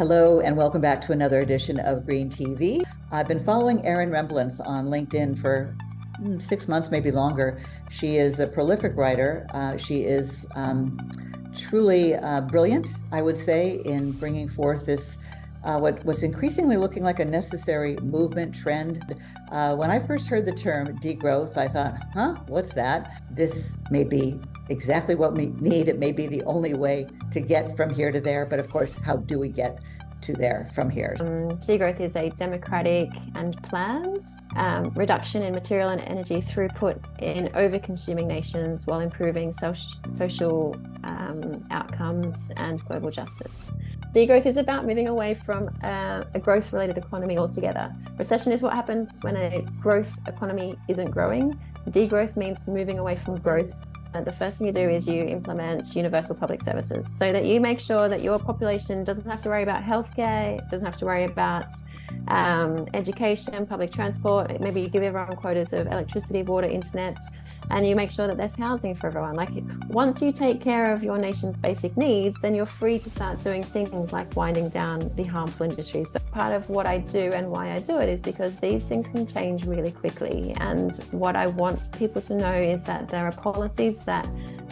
Hello, and welcome back to another edition of Green TV. I've been following Erin Remblance on LinkedIn for 6 months, maybe longer. She is a prolific writer. She is truly brilliant, I would say, in bringing forth this what's increasingly looking like a necessary movement trend. When I first heard the term degrowth, I thought, what's that? This may be exactly what we need. It may be the only way to get from here to there. But of course, how do we get to there from here? Degrowth is a democratic and planned reduction in material and energy throughput in over-consuming nations while improving social outcomes and global justice. Degrowth is about moving away from a growth-related economy altogether. Recession is what happens when a growth economy isn't growing. Degrowth means moving away from growth. And the first thing you do is you implement universal public services so that you make sure that your population doesn't have to worry about healthcare, doesn't have to worry about education, public transport. Maybe you give everyone quotas of electricity, water, internet, and you make sure that there's housing for everyone. Like, once you take care of your nation's basic needs, then you're free to start doing things like winding down the harmful industries. So part of what I do and why I do it is because these things can change really quickly. And what I want people to know is that there are policies that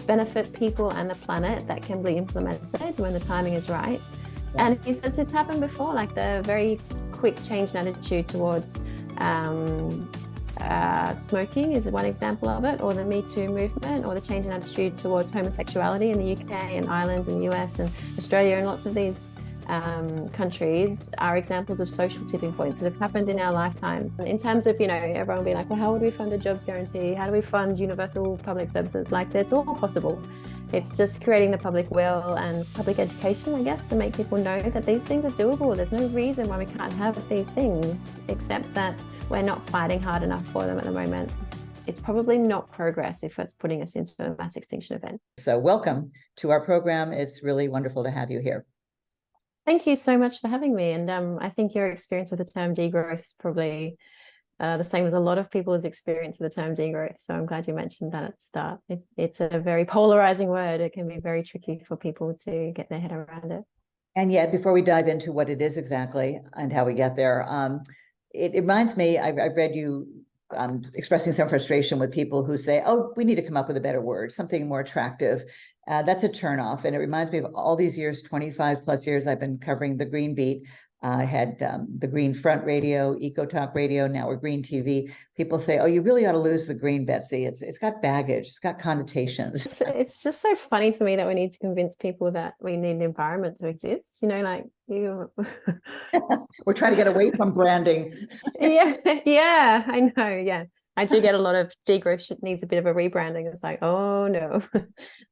benefit people and the planet that can be implemented when the timing is right. Yeah. And he says it's happened before, like the very quick change in attitude towards smoking is one example of it, or the Me Too movement, or the change in attitude towards homosexuality in the UK and Ireland and US and Australia, and lots of these countries are examples of social tipping points that have happened in our lifetimes. In terms of, everyone will be like, well, how would we fund a jobs guarantee? How do we fund universal public services? Like, that's all possible. It's just creating the public will and public education, I guess, to make people know that these things are doable. There's no reason why we can't have these things, except that we're not fighting hard enough for them at the moment. It's probably not progress if it's putting us into a mass extinction event. So welcome to our program. It's really wonderful to have you here. Thank you so much for having me. And I think your experience with the term degrowth is probably the same as a lot of people's experience with the term degrowth. So I'm glad you mentioned that at the start. It's a very polarizing word. It can be very tricky for people to get their head around it. And yet, before we dive into what it is exactly and how we get there, it reminds me, I've read you expressing some frustration with people who say, oh, we need to come up with a better word, something more attractive. That's a turnoff. And it reminds me of all these years, 25 plus years I've been covering the Green Beat. I had the Green Front Radio, Eco Talk Radio, now we're Green TV. People say, oh, you really ought to lose the green, Betsy. It's got baggage, it's got connotations. It's just so funny to me that we need to convince people that we need an environment to exist. We're trying to get away from branding. Yeah, I know. Yeah. I do get a lot of degrowth needs a bit of a rebranding. It's like, oh no,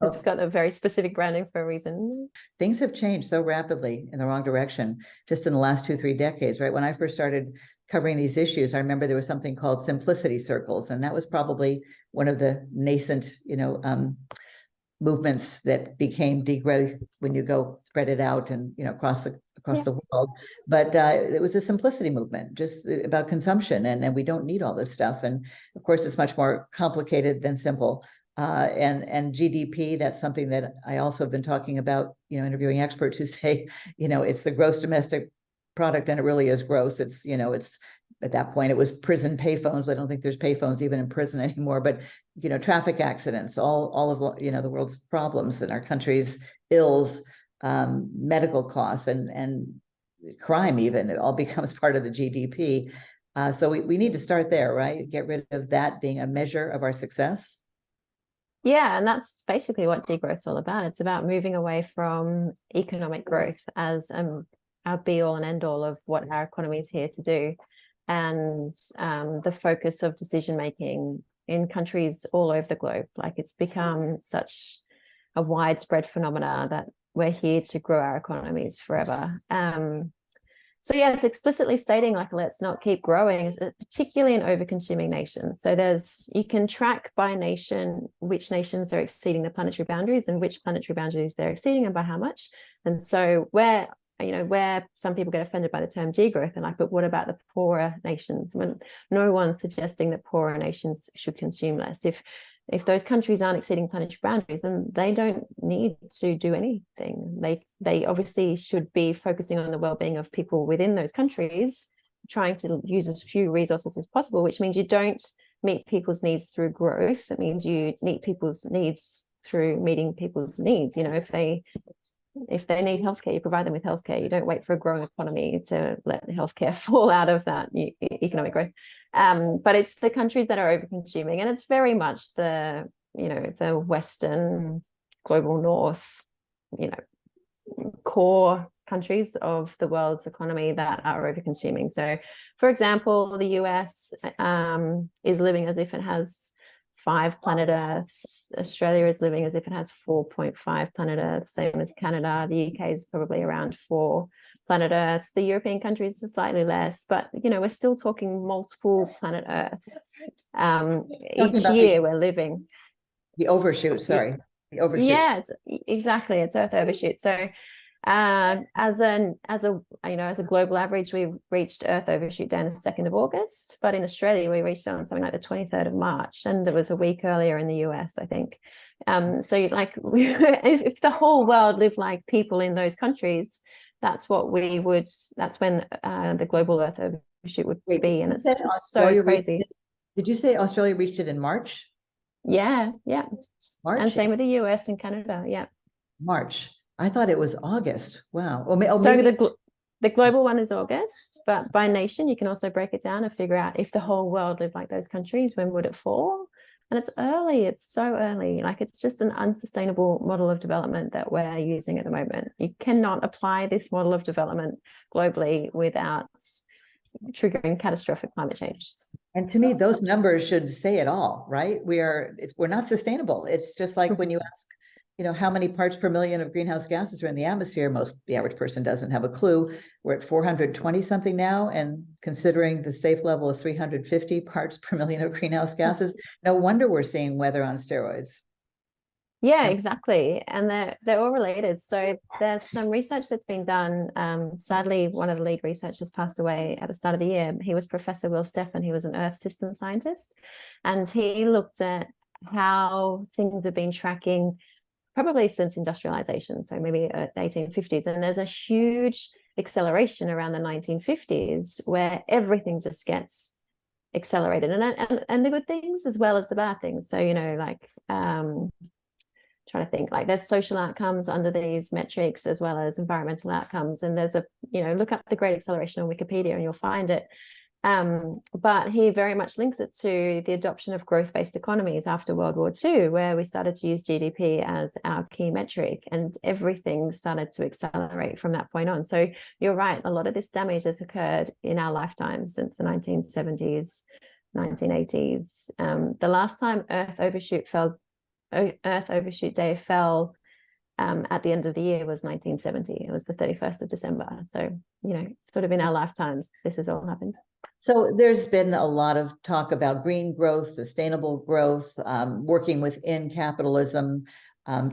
it's got a very specific branding for a reason. Things have changed so rapidly in the wrong direction just in the last 2-3 decades, right? When I first started covering these issues, I remember there was something called simplicity circles, and that was probably one of the nascent, movements that became degrowth when you go spread it out and across the world. But it was a simplicity movement, just about consumption, and we don't need all this stuff. And of course, it's much more complicated than simple. And GDP, that's something that I also have been talking about, interviewing experts who say, it's the gross domestic product, and it really is gross. It's at that point it was prison payphones, but I don't think there's payphones even in prison anymore. But traffic accidents, all of the world's problems and our country's ills, medical costs and crime, even, it all becomes part of the GDP. So we need to start there, right? Get rid of that being a measure of our success. Yeah, and that's basically what degrowth is all about. It's about moving away from economic growth as our be all and end all of what our economy is here to do, and the focus of decision making in countries all over the globe. Like, it's become such a widespread phenomena that we're here to grow our economies forever. So yeah, it's explicitly stating, like, let's not keep growing, particularly in over-consuming nations. So you can track by nation which nations are exceeding the planetary boundaries and which planetary boundaries they're exceeding and by how much. And so where some people get offended by the term degrowth, and like, but what about the poorer nations? When no one's suggesting that poorer nations should consume less. If if those countries aren't exceeding planetary boundaries, then they don't need to do anything. They obviously should be focusing on the well-being of people within those countries, trying to use as few resources as possible, which means you don't meet people's needs through growth. It means you meet people's needs through meeting people's needs. You know, if they need healthcare, you provide them with healthcare. You don't wait for a growing economy to let healthcare fall out of that economic growth. But it's the countries that are over-consuming, and it's very much the Western global North, core countries of the world's economy that are over-consuming. So, for example, the US is living as if it has 5 planet Earths. Australia is living as if it has 4.5 planet Earths, same as Canada. The UK is probably around 4 planet Earths. The European countries are slightly less, but we're still talking multiple planet Earths. Each year we're living the overshoot. Sorry, the overshoot. Yeah, exactly. It's Earth overshoot. So as a global average, we reached Earth overshoot day on the 2nd of August, but in Australia we reached it on something like the 23rd of March, and it was a week earlier in the US, I think. So if the whole world lived like people in those countries, that's when the global Earth overshoot would be, and it's just so crazy. Did you say Australia reached it in March? Yeah. March? And same with the US and Canada. Yeah. March. I thought it was August. Wow. So the global one is August, but by nation, you can also break it down and figure out if the whole world lived like those countries, when would it fall? And it's early. It's so early. Like, it's just an unsustainable model of development that we're using at the moment. You cannot apply this model of development globally without triggering catastrophic climate change. And to me, those numbers should say it all, right? we're not sustainable. It's just like when you ask, how many parts per million of greenhouse gases are in the atmosphere? The average person doesn't have a clue. We're at 420 something now, and considering the safe level of 350 parts per million of greenhouse gases, no wonder we're seeing weather on steroids. Yeah, exactly. And they're all related. So there's some research that's been done. Sadly, one of the lead researchers passed away at the start of the year. He was Professor Will Steffen. He was an Earth system scientist, and he looked at how things have been tracking probably since industrialization, so maybe 1850s. And there's a huge acceleration around the 1950s where everything just gets accelerated, and the good things as well as the bad things. So trying to think, like, there's social outcomes under these metrics as well as environmental outcomes, and there's look up the Great Acceleration on Wikipedia and you'll find it. But he very much links it to the adoption of growth-based economies after World War II, where we started to use GDP as our key metric, and everything started to accelerate from that point on. So you're right, a lot of this damage has occurred in our lifetime since the 1970s, 1980s. The last time Earth Overshoot Day fell at the end of the year was 1970. It was the 31st of December. So, sort of in our lifetimes, this has all happened. So there's been a lot of talk about green growth, sustainable growth, working within capitalism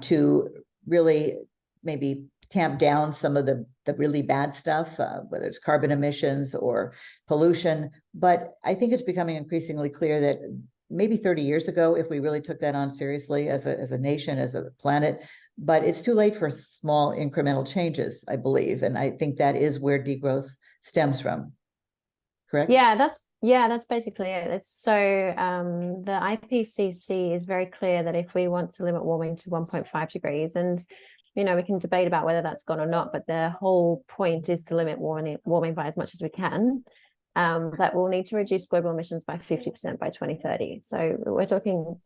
to really maybe tamp down some of the really bad stuff, whether it's carbon emissions or pollution. But I think it's becoming increasingly clear that maybe 30 years ago, if we really took that on seriously as a nation, as a planet, but it's too late for small incremental changes, I believe. And I think that is where degrowth stems from. Correct? Yeah, that's basically it. It's so the IPCC is very clear that if we want to limit warming to 1.5 degrees, and we can debate about whether that's gone or not, but the whole point is to limit warming by as much as we can, that we'll need to reduce global emissions by 50% by 2030. So we're talking,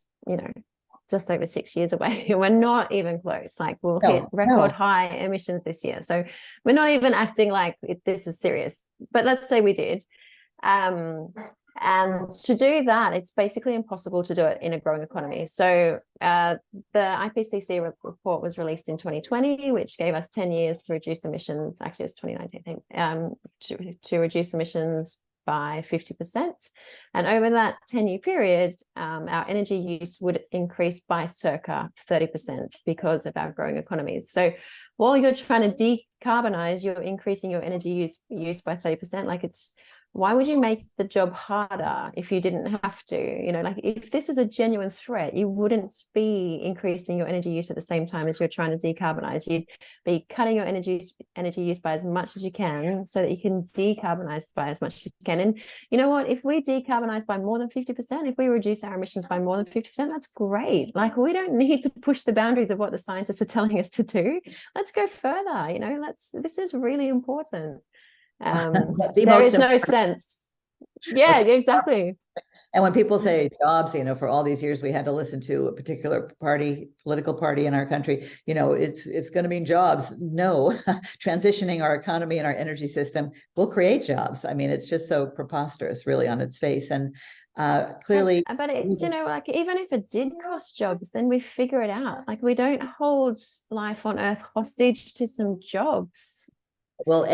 just over 6 years away. We're not even close. Like, we'll hit record high emissions this year. So we're not even acting like this is serious. But let's say we did. And to do that, it's basically impossible to do it in a growing economy. So the IPCC report was released in 2020, which gave us 10 years to reduce emissions. Actually, it's 2019, I think, to reduce emissions by 50%. And over that 10-year period, our energy use would increase by circa 30% because of our growing economies. So while you're trying to decarbonize, you're increasing your energy use by 30%. Like, it's why would you make the job harder if you didn't have to? You know, like if this is a genuine threat, you wouldn't be increasing your energy use at the same time as you're trying to decarbonize. You'd be cutting your energy use by as much as you can so that you can decarbonize by as much as you can. And you know what? If we decarbonize by more than 50%, if we reduce our emissions by more than 50%, that's great. Like, we don't need to push the boundaries of what the scientists are telling us to do. Let's go further. You know, this is really important. There is no sense. Yeah, exactly. And when people say jobs, you know, for all these years we had to listen to a particular political party in our country, you know, it's going to mean jobs. No, transitioning our economy and our energy system will create jobs. I mean, it's just so preposterous, really, on its face. And clearly, but you know, like, even if it did cost jobs, then we figure it out. Like, we don't hold life on Earth hostage to some jobs. Well,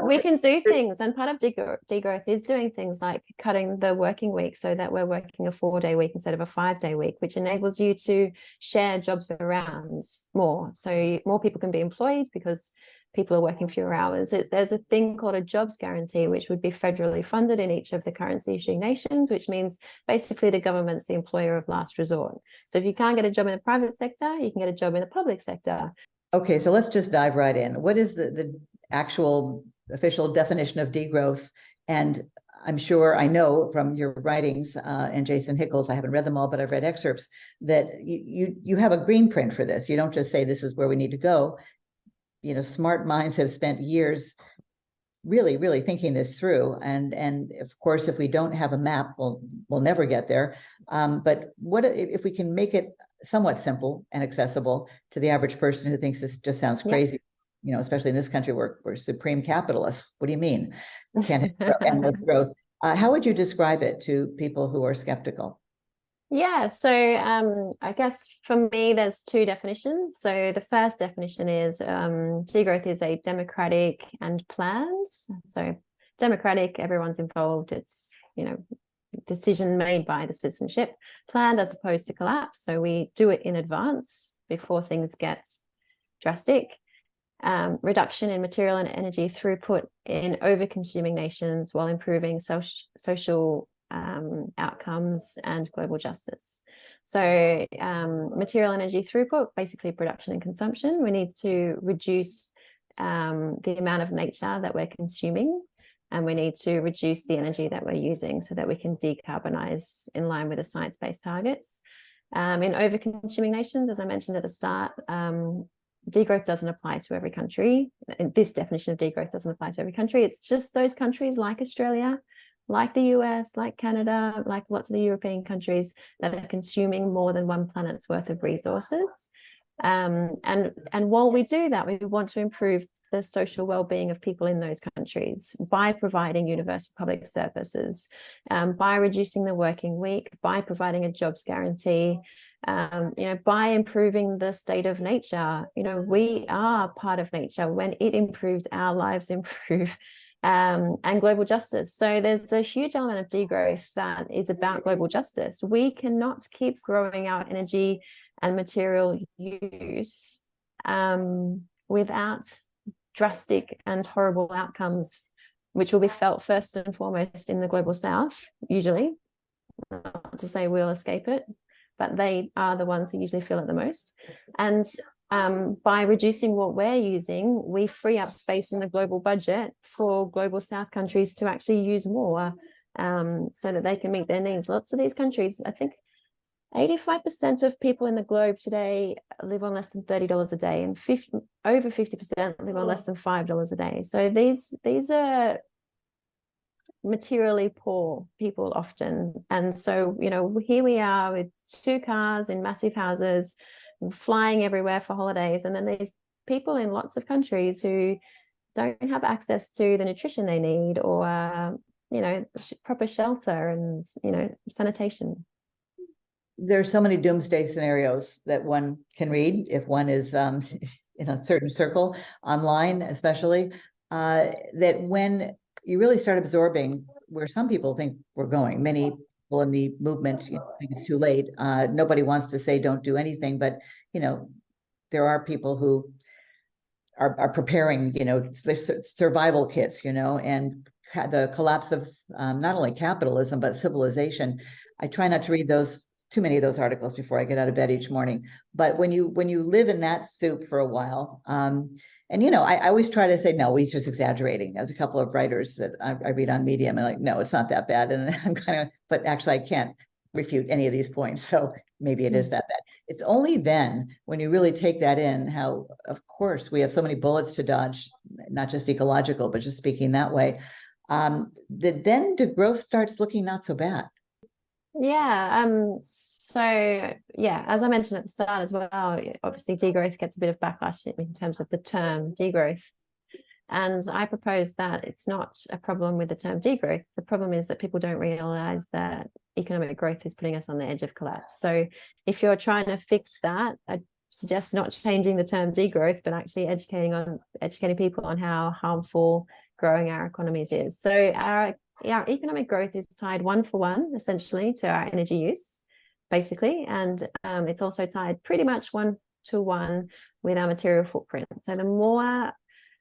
we can do things, and part of degrowth is doing things like cutting the working week so that we're working a 4-day week instead of a 5-day week, which enables you to share jobs around more, so more people can be employed because people are working fewer hours. There's a thing called a jobs guarantee, which would be federally funded in each of the currency issuing nations, which means basically the government's the employer of last resort. So if you can't get a job in the private sector, you can get a job in the public sector. Okay, so let's just dive right in. What is the actual official definition of degrowth? And I'm sure, I know from your writings and Jason Hickel's, I haven't read them all, but I've read excerpts, that you have a green print for this. You don't just say this is where we need to go. You know, smart minds have spent years really thinking this through. And of course, if we don't have a map, we'll never get there. But what if we can make it somewhat simple and accessible to the average person who thinks this just sounds crazy? You know, especially in this country, we're supreme capitalists. What do you mean? We can't have endless growth. How would you describe it to people who are skeptical? Yeah, so I guess for me, there's two definitions. So the first definition is degrowth is a democratic and planned. So democratic, everyone's involved. It's, you know, decision made by the citizenship. Planned as opposed to collapse. So we do it in advance before things get drastic. Reduction in material and energy throughput in over-consuming nations while improving social outcomes and global justice. So material energy throughput, basically production and consumption. We need to reduce the amount of nature that we're consuming, and we need to reduce the energy that we're using so that we can decarbonize in line with the science-based targets. In over-consuming nations, as I mentioned at the start, degrowth doesn't apply to every country. This definition of degrowth doesn't apply to every country. It's just those countries like Australia, like the US, like Canada, like lots of the European countries that are consuming more than one planet's worth of resources. And while we do that, we want to improve the social well-being of people in those countries by providing universal public services, by reducing the working week, by providing a jobs guarantee, you know, by improving the state of nature. You know, we are part of nature. When it improves, our lives improve. And global justice. So there's a huge element of degrowth that is about global justice. We cannot keep growing our energy and material use without drastic and horrible outcomes, which will be felt first and foremost in the global south, usually. Not to say we'll escape it, but they are the ones who usually feel it the most. And by reducing what we're using, we free up space in the global budget for global south countries to actually use more so that they can meet their needs. Lots of these countries, I think 85% of people in the globe today live on less than $30 a day, and over 50% live on less than $5 a day. So these are materially poor people often. And so, you know, here we are with 2 cars in massive houses, flying everywhere for holidays, and then there's people in lots of countries who don't have access to the nutrition they need, or you know, proper shelter and, you know, sanitation. There's so many doomsday scenarios that one can read if one is in a certain circle online, especially that when you really start absorbing where some people think we're going, many people in the movement, you know, think it's too late. Nobody wants to say don't do anything, but you know, there are people who are preparing, you know, their survival kits, you know, and the collapse of not only capitalism, but civilization. I try not to read too many of those articles before I get out of bed each morning. But when you live in that soup for a while, and I always try to say, no, he's just exaggerating. There's a couple of writers that I read on Medium and like, no, it's not that bad. And I'm but actually I can't refute any of these points. So maybe it is that bad. It's only then when you really take that in, how, of course, we have so many bullets to dodge, not just ecological, but just speaking that way, that then degrowth starts looking not so bad. Yeah. So yeah, as I mentioned at the start as well, obviously degrowth gets a bit of backlash in terms of the term degrowth. And I propose that it's not a problem with the term degrowth. The problem is that people don't realize that economic growth is putting us on the edge of collapse. So if you're trying to fix that, I suggest not changing the term degrowth, but actually educating people on how harmful growing our economies is. So our economic growth is tied 1-for-1 essentially to our energy use, basically, and it's also tied pretty much 1-to-1 with our material footprint. So the more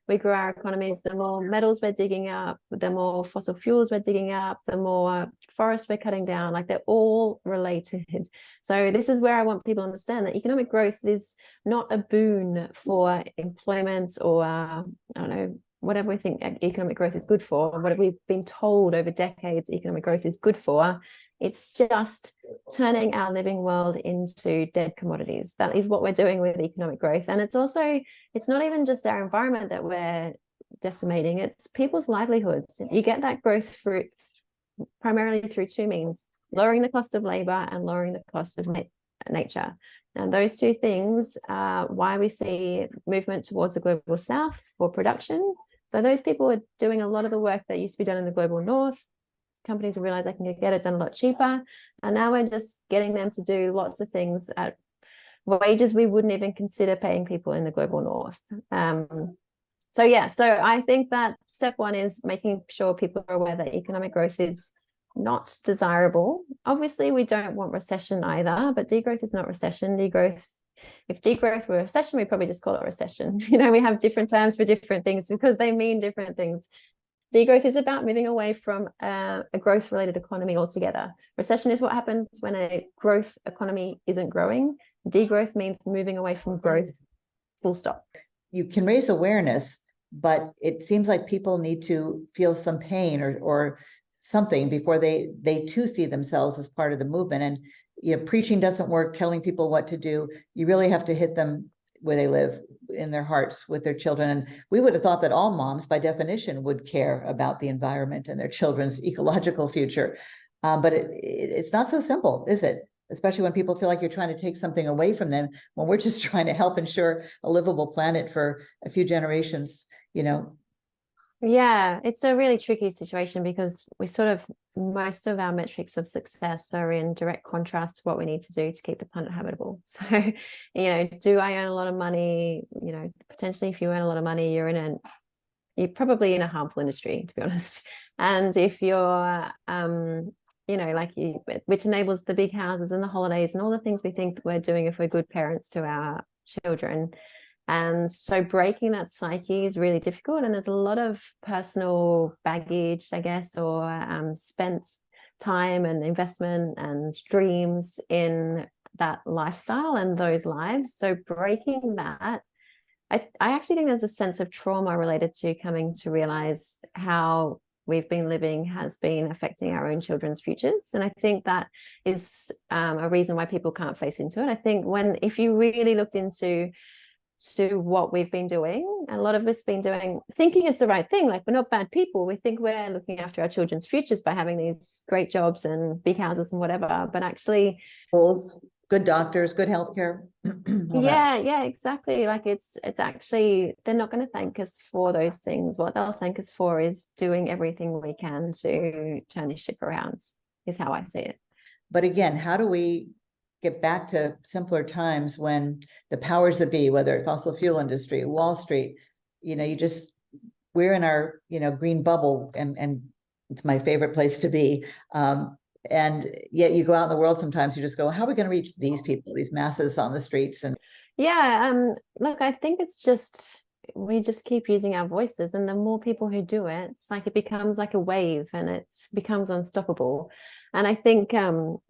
we grow our economies, the more metals we're digging up, the more fossil fuels we're digging up, the more forests we're cutting down. Like, they're all related. So this is where I want people to understand that economic growth is not a boon for employment or I don't know, whatever we think economic growth is good for, what we've been told over decades economic growth is good for. It's just turning our living world into dead commodities. That is what we're doing with economic growth. And it's not even just our environment that we're decimating, it's people's livelihoods. You get that growth primarily through two means: lowering the cost of labor and lowering the cost of nature. And those two things are why we see movement towards the global south for production. So those people are doing a lot of the work that used to be done in the global north. Companies will realize they can get it done a lot cheaper. And now we're just getting them to do lots of things at wages we wouldn't even consider paying people in the global north. So I think that step one is making sure people are aware that economic growth is not desirable. Obviously, we don't want recession either, but degrowth is not recession. If degrowth were recession, we'd probably just call it recession. We have different terms for different things because they mean different things. Degrowth is about moving away from a growth-related economy altogether. Recession is what happens when a growth economy isn't growing. Degrowth means moving away from growth, full stop. You can raise awareness, but it seems like people need to feel some pain or something before they too see themselves as part of the movement. And preaching doesn't work, telling people what to do. You really have to hit them where they live, in their hearts, with their children. And we would have thought that all moms, by definition, would care about the environment and their children's ecological future. But it's not so simple, is it? Especially when people feel like you're trying to take something away from them, when we're just trying to help ensure a livable planet for a few generations, Yeah, it's a really tricky situation because most of our metrics of success are in direct contrast to what we need to do to keep the planet habitable. So, do I earn a lot of money? Potentially if you earn a lot of money, you're probably in a harmful industry, to be honest. And if you're, which enables the big houses and the holidays and all the things we think we're doing if we're good parents to our children. And so breaking that psyche is really difficult. And there's a lot of personal baggage, I guess, or spent time and investment and dreams in that lifestyle and those lives. So breaking that, I actually think there's a sense of trauma related to coming to realize how we've been living has been affecting our own children's futures. And I think that is a reason why people can't face into it. I think if you really looked into what we've been doing, a lot of us been doing, thinking it's the right thing, like we're not bad people, we think we're looking after our children's futures by having these great jobs and big houses and whatever, but actually schools, good doctors, good healthcare. Yeah, exactly. Like it's actually, they're not going to thank us for those things. What they'll thank us for is doing everything we can to turn this ship around, is how I see it. But again, how do we get back to simpler times when the powers that be, whether it's fossil fuel industry, Wall Street, we're in our, green bubble, and it's my favorite place to be. And yet you go out in the world, sometimes you just go, how are we going to reach these people, these masses on the streets? And look, I think it's just we just keep using our voices, and the more people who do it, it's like it becomes like a wave and it becomes unstoppable. And I think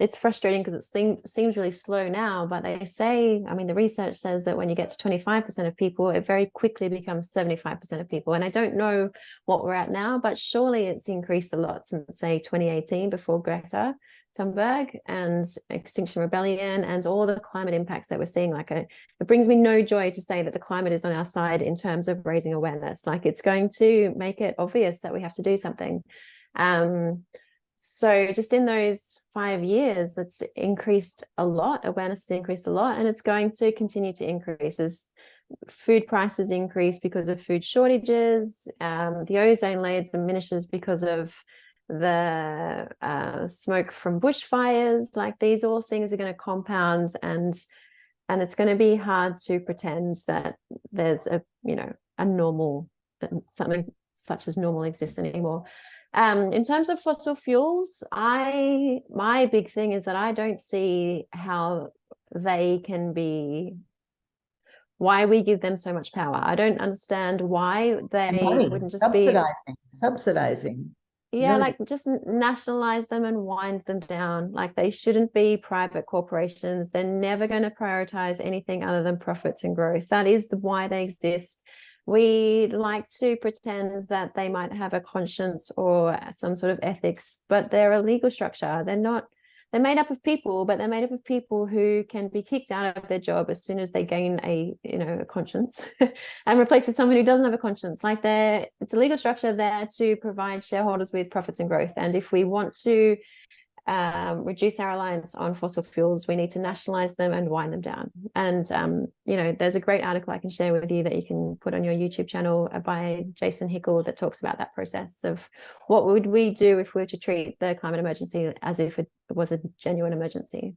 it's frustrating because it seems really slow now, but they say, I mean, the research says that when you get to 25% of people, it very quickly becomes 75% of people. And I don't know what we're at now, but surely it's increased a lot since, say, 2018, before Greta Thunberg and Extinction Rebellion and all the climate impacts that we're seeing. Like, it brings me no joy to say that the climate is on our side in terms of raising awareness. Like, it's going to make it obvious that we have to do something. So just in those 5 years, it's increased a lot. Awareness has increased a lot, and it's going to continue to increase as food prices increase because of food shortages. The ozone layer diminishes because of the smoke from bushfires. Like, these all things are going to compound, and it's going to be hard to pretend that there's a normal, something such as normal exists anymore. In terms of fossil fuels, my big thing is that I don't see how they can be, why we give them so much power. I don't understand why they wouldn't just subsidizing. Yeah, like, just nationalize them and wind them down. Like, they shouldn't be private corporations. They're never going to prioritize anything other than profits and growth. That is why they exist. We like to pretend that they might have a conscience or some sort of ethics, but they're a legal structure. They're made up of people, but they're made up of people who can be kicked out of their job as soon as they gain a conscience and replaced with someone who doesn't have a conscience. Like, it's a legal structure there to provide shareholders with profits and growth. And if we want to reduce our reliance on fossil fuels, we need to nationalize them and wind them down. And there's a great article I can share with you that you can put on your YouTube channel by Jason Hickel that talks about that process of what would we do if we were to treat the climate emergency as if it was a genuine emergency.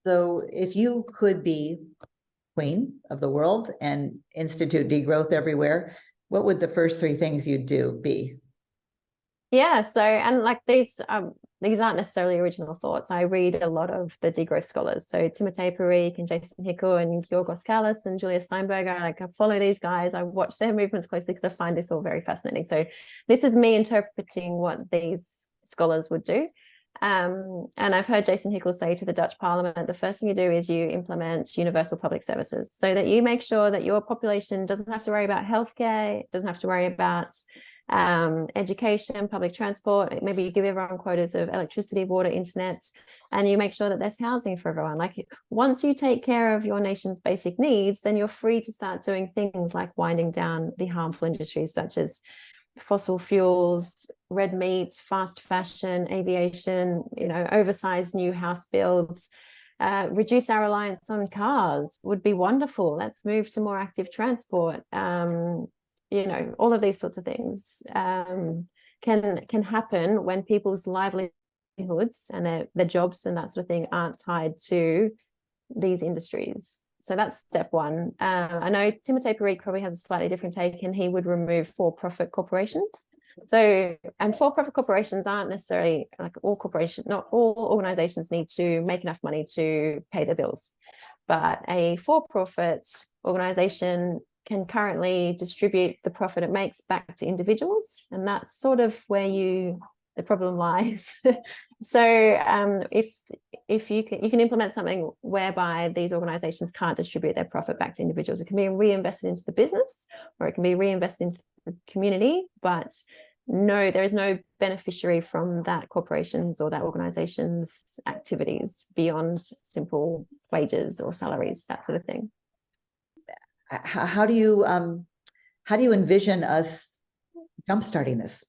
So if you could be queen of the world and institute degrowth everywhere, what would the first 3 things you'd do be? Yeah, so, and like, these aren't necessarily original thoughts. I read a lot of the degrowth scholars. So Timotei Parikh and Jason Hickel and Yorgos Kallis and Julia Steinberger. Like, I follow these guys. I watch their movements closely because I find this all very fascinating. So this is me interpreting what these scholars would do. And I've heard Jason Hickel say to the Dutch Parliament, the first thing you do is you implement universal public services so that you make sure that your population doesn't have to worry about healthcare, doesn't have to worry about education, public transport. Maybe you give everyone quotas of electricity, water, internet, and you make sure that there's housing for everyone. Like, once you take care of your nation's basic needs, then you're free to start doing things like winding down the harmful industries such as fossil fuels, red meat, fast fashion, aviation, oversized new house builds. Reduce our reliance on cars would be wonderful. Let's move to more active transport. All of these sorts of things can happen when people's livelihoods and their jobs and that sort of thing aren't tied to these industries. So that's step one. I know Timotei Parikh probably has a slightly different take, and he would remove for-profit corporations. So, and for-profit corporations aren't necessarily like not all organizations need to make enough money to pay their bills, but a for-profit organization can currently distribute the profit it makes back to individuals, and that's sort of where the problem lies. So if you can implement something whereby these organizations can't distribute their profit back to individuals, it can be reinvested into the business or it can be reinvested into the community, but there is no beneficiary from that corporation's or that organization's activities beyond simple wages or salaries, that sort of thing. How do you envision us jumpstarting this?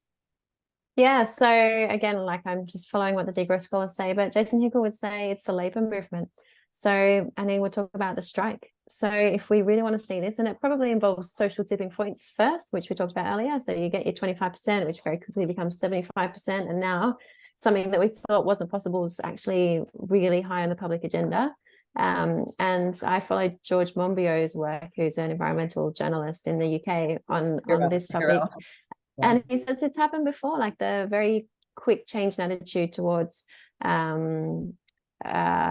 Yeah, so again, like, I'm just following what the degrowth scholars say, but Jason Hickel would say it's the labor movement. So, and he would talk about the strike. So if we really want to see this, and it probably involves social tipping points first, which we talked about earlier. So you get your 25%, which very quickly becomes 75%. And now something that we thought wasn't possible is actually really high on the public agenda. And I followed George Monbiot's work, who's an environmental journalist in the UK on this topic. Yeah. And he says it's happened before, like the very quick change in attitude towards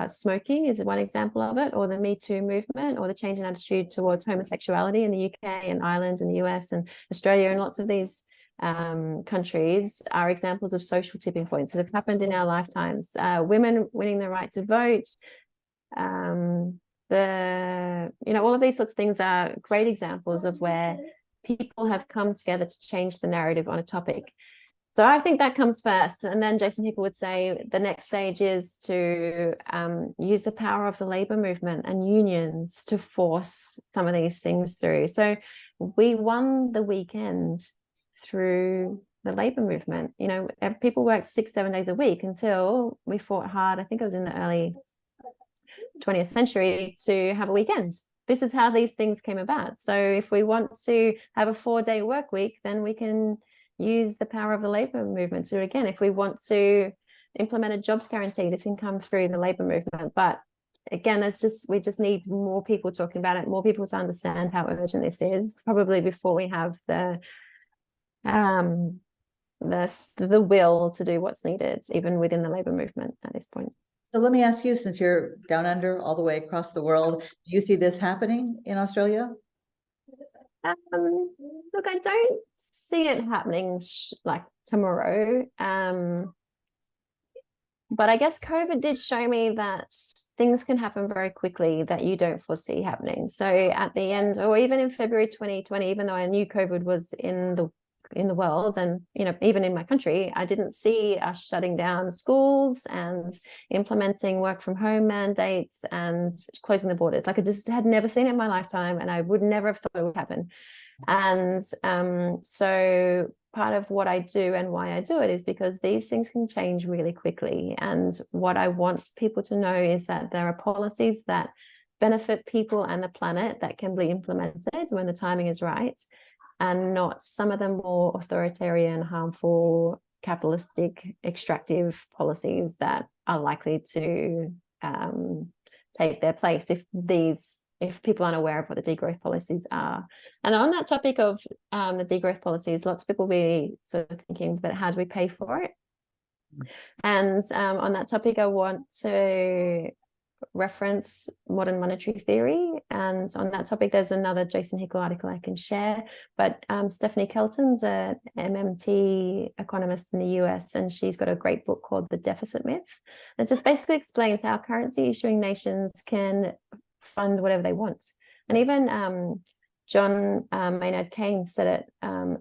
smoking is one example of it, or the Me Too movement, or the change in attitude towards homosexuality in the UK and Ireland and the US and Australia, and lots of these countries are examples of social tipping points that have happened in our lifetimes. Women winning the right to vote, all of these sorts of things are great examples of where people have come together to change the narrative on a topic. So I think that comes first. And then Jason Hickel would say the next stage is to use the power of the labor movement and unions to force some of these things through. So we won the weekend through the labor movement. People worked 6-7 days a week until we fought hard. I think it was in the early 20th century to have a weekend. This is how these things came about. So if we want to have a 4-day work week, then we can use the power of the labor movement to do it again. If we want to implement a jobs guarantee, this can come through the labor movement. But again, we just need more people talking about it, more people to understand how urgent this is, probably before we have the will to do what's needed, even within the labor movement at this point. So let me ask you, since you're down under all the way across the world, do you see this happening in Australia? Look, I don't see it happening like tomorrow. But I guess COVID did show me that things can happen very quickly that you don't foresee happening. So at the end, or even in February 2020, even though I knew COVID was in the world and even in my country, I didn't see us shutting down schools and implementing work from home mandates and closing the borders. Like, I just had never seen it in my lifetime, and I would never have thought it would happen. And so part of what I do and why I do it is because these things can change really quickly. And what I want people to know is that there are policies that benefit people and the planet that can be implemented when the timing is right, and not some of the more authoritarian, harmful, capitalistic, extractive policies that are likely to take their place if people aren't aware of what the degrowth policies are. And on that topic of the degrowth policies, lots of people will be sort of thinking, but how do we pay for it? And on that topic, I want to reference modern monetary theory, and on that topic there's another Jason Hickel article I can share, but Stephanie Kelton's a MMT economist in the US, and she's got a great book called The Deficit Myth that just basically explains how currency issuing nations can fund whatever they want. And even John Maynard Keynes said it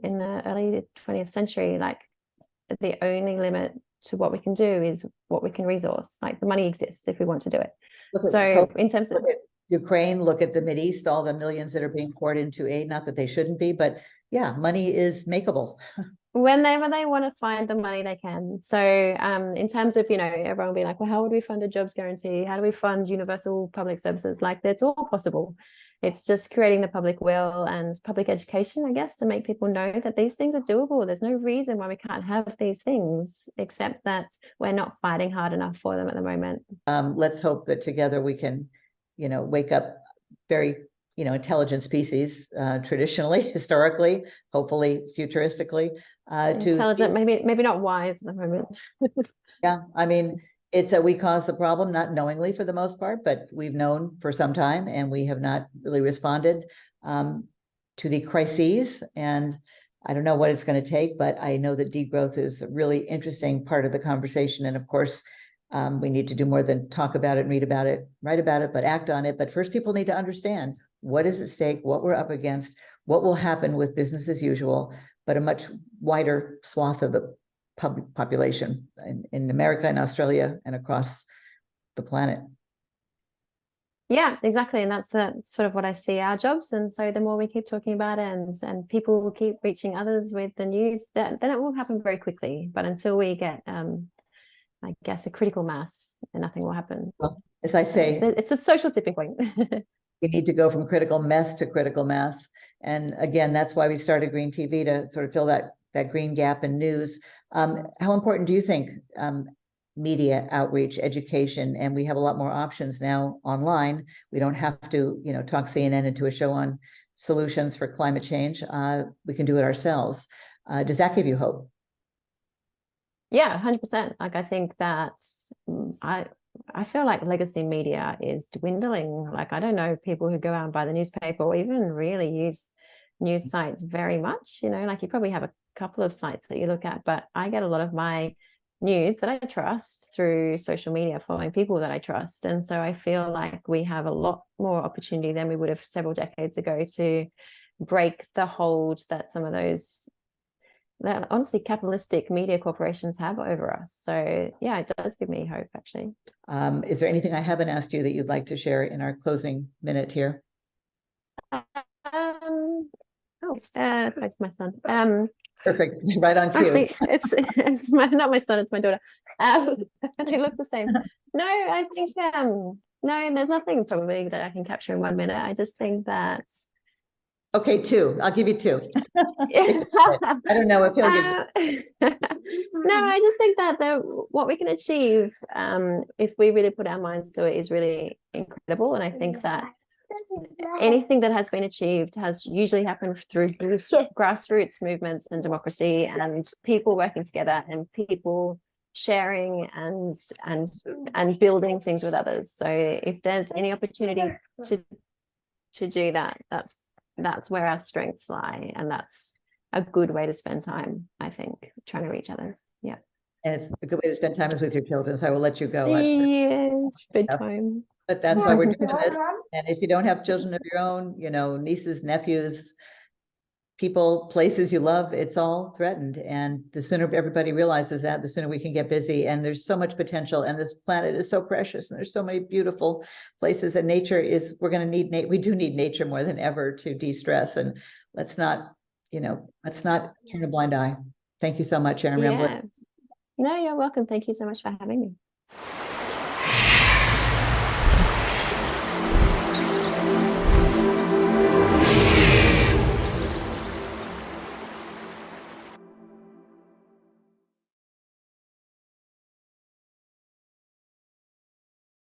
in the early 20th century, like, the only limit to what we can do is what we can resource. Like, the money exists if we want to do it. So in terms of Ukraine, look at the Mideast, all the millions that are being poured into aid, not that they shouldn't be, but yeah, money is makeable. Whenever they want to find the money, they can. So in terms of, everyone will be like, well, how would we fund a jobs guarantee? How do we fund universal public services? Like, that's all possible. It's just creating the public will and public education, I guess, to make people know that these things are doable. There's no reason why we can't have these things, except that we're not fighting hard enough for them at the moment. Let's hope that together we can, wake up very, intelligent species, traditionally, historically, hopefully futuristically. Intelligent, maybe not wise at the moment. Yeah, I mean, we caused the problem, not knowingly for the most part, but we've known for some time, and we have not really responded to the crises. And I don't know what it's going to take, but I know that degrowth is a really interesting part of the conversation. And of course, we need to do more than talk about it, read about it, write about it, but act on it. But first, people need to understand what is at stake, what we're up against, what will happen with business as usual, but a much wider swath of the population in America and Australia and across the planet. Yeah, exactly. And that's sort of what I see our jobs. And so the more we keep talking about it and people will keep reaching others with the news, then it will happen very quickly. But until we get, I guess, a critical mass, then nothing will happen. Well, as I say, it's a social tipping point. We need to go from critical mess to critical mass. And again, that's why we started Green TV, to sort of fill that green gap in news. How important do you think media outreach, education, and we have a lot more options now online. We don't have to, talk CNN into a show on solutions for climate change. We can do it ourselves. Does that give you hope? Yeah, 100%. Like, I think that I feel like legacy media is dwindling. Like, I don't know people who go out and buy the newspaper or even really use news sites very much. You know, like you probably have a couple of sites that you look at, but I get a lot of my news that I trust through social media, following people that I trust. And so I feel like we have a lot more opportunity than we would have several decades ago to break the hold that some of those, that honestly capitalistic media corporations have over us. So yeah, it does give me hope, actually. Is there anything I haven't asked you that you'd like to share in our closing minute here? It's my son. Perfect, right on cue. Actually, it's not my son, it's my daughter. They look the same. No, I think no, there's nothing probably that I can capture in 1 minute. I just think that. Okay, 2. I'll give you 2. I don't know if he'll give. No, I just think that what we can achieve, if we really put our minds to it, is really incredible. And I think that anything that has been achieved has usually happened through grassroots movements and democracy and people working together and people sharing and building things with others. So if there's any opportunity to do that, that's where our strengths lie, and that's a good way to spend time, I think, trying to reach others. Yeah. And it's a good way to spend time is with your children, so I will let you go. Yes, bedtime. But that's why we're doing this. And if you don't have children of your own, you know, nieces, nephews, people, places you love, it's all threatened. And the sooner everybody realizes that, the sooner we can get busy. And there's so much potential, and this planet is so precious, and there's so many beautiful places, and nature is, we're going to need, we do need nature more than ever to de-stress. And let's not, let's not turn a blind eye. Thank you so much, Erin Remblance. No, you're welcome. Thank you so much for having me.